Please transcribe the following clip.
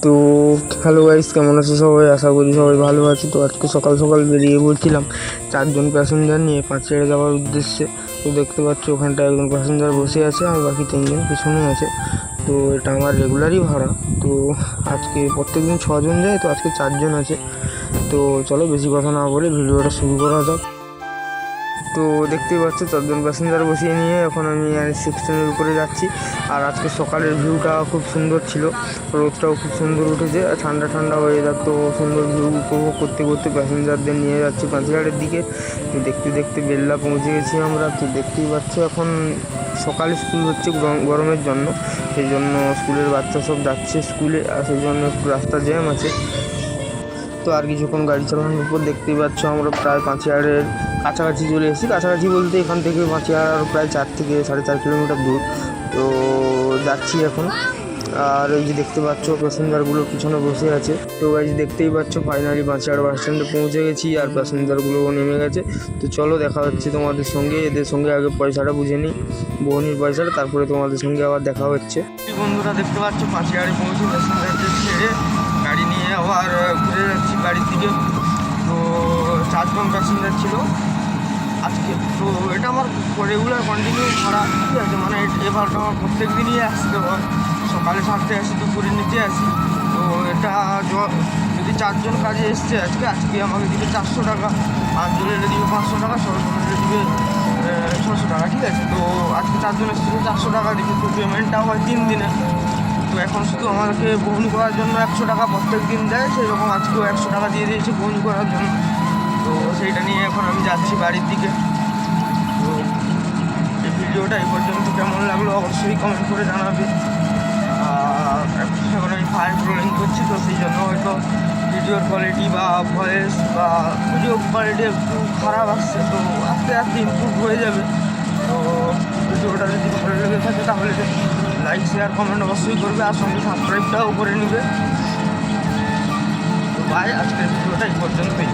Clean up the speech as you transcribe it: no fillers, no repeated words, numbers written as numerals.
তো hello guys, কেমন আছো সবাই? আশা করি সবাই ভালো আছে। তো আজকে সকাল সকাল বেরিয়ে পড়ছিলাম 4জন প্যাসেঞ্জার নিয়ে পাঁচড়ে যাওয়ার উদ্দেশ্যে। তো দেখতে পাচ্ছ ওখানটা একজন প্যাসেঞ্জার বসে আছে আর বাকি 3জন পিছনে আছে। তো এটা আমার রেগুলারই ভাড়া। তো আজকে প্রত্যেক দিন 6জন যায়, তো আজকে 4জন আছে। তো চলো বেশি কথা না বলে ভিডিওটা শুরু করা যাক। তো দেখতেই পাচ্ছ 4জন প্যাসেঞ্জার বসিয়ে নিয়ে এখন আমি সেকশনের উপরে যাচ্ছি। আর আজকে সকালের ভিউটা খুব সুন্দর ছিল, রোদটাও খুব সুন্দর উঠেছে আর ঠান্ডা ঠান্ডা ওয়েদার। তো সুন্দর ভিউ উপভোগ করতে করতে প্যাসেঞ্জারদের নিয়ে যাচ্ছি পাঁচঘাটের দিকে। তো দেখতে দেখতে বেল্লা পৌঁছে গেছি আমরা। তো দেখতেই পাচ্ছ এখন সকালে স্কুল হচ্ছে গরমের জন্য, সেই জন্য স্কুলের বাচ্চা সব যাচ্ছে স্কুলে, আর সেই জন্য একটু রাস্তা জ্যাম আছে। তো আর কিছুক্ষণ গাড়ি চালানোর পর দেখতেই পাচ্ছ আমরা প্রায় পাঁচিয়ারের কাছাকাছি চলে এসেছি। কাছাকাছি বলতে এখান থেকে পাঁচিয়ার আরও প্রায় 4 থেকে 4.5 কিলোমিটার দূর। তো যাচ্ছি এখন। আর এই যে দেখতে পাচ্ছ প্যাসেঞ্জারগুলো পিছনে বসে আছে। তো গাইজ দেখতেই পাচ্ছ ফাইনালি পাঁচিয়ার বাস স্ট্যান্ডে পৌঁছে গেছি আর প্যাসেঞ্জারগুলো নেমে গেছে। তো চলো দেখা হচ্ছে তোমাদের সঙ্গে। এদের সঙ্গে আগে পয়সাটা বুঝে নিই, বহনির পয়সাটা, তারপরে তোমাদের সঙ্গে আবার দেখা হচ্ছে। বন্ধুরা দেখতে পাচ্ছ পাঁচিয়ারে পৌঁছে প্যাসেঞ্জারদের ছেড়ে গাড়ি নিয়ে আবার ঘুরে যাচ্ছি বাড়ির দিকে। তো 4জন প্যাসেঞ্জার ছিল আজকে। তো এটা আমার রেগুলার কন্টিনিউ ভাড়া, ঠিক আছে? মানে এ ভাড়াটা আমার প্রত্যেক দিনই আসতে হয়। সকালে ছাড়তে আসি, দুপুরে নিতে আসি। তো এটা যদি 4জন কাজে এসছে আজকে আমাকে দিবে 400 টাকা, 5জন এলে দিবে 500 টাকা, 6জন এলে দিবে 600 টাকা, ঠিক আছে? তো আজকে 4জন এসছে 400 টাকা দিবে। তো পেমেন্টটা হয় 3 দিনে। তো এখন শুধু আমাকে বহনি করার জন্য 100 টাকা প্রত্যেক দিন দেয়, সেই রকম আজকেও 100 টাকা দিয়ে দিয়েছে বহনি করার জন্য। তো সেইটা নিয়ে এখন আমি যাচ্ছি বাড়ির দিকে। তো এই ভিডিওটা এই পর্যন্ত কেমন লাগলো অবশ্যই কমেন্ট করে জানাবে। আর এখন আমি ফায়ার রোলিং করছি, তো সেই জন্য হয়তো ভিডিওর কোয়ালিটি বা ভয়েস বা ভিডিও কোয়ালিটি একটু খারাপ আসছে। তো আস্তে আস্তে ইমপ্রুভ হয়ে যাবে। তো ভিডিওটা যদি ভালো লেগে থাকে তাহলে লাইক শেয়ার কমেন্ট অবশ্যই করবে, আর সঙ্গে সাবস্ক্রাইবটাও করে নেবে। তো বাই, আজকের ভিডিওটা এই পর্যন্তই।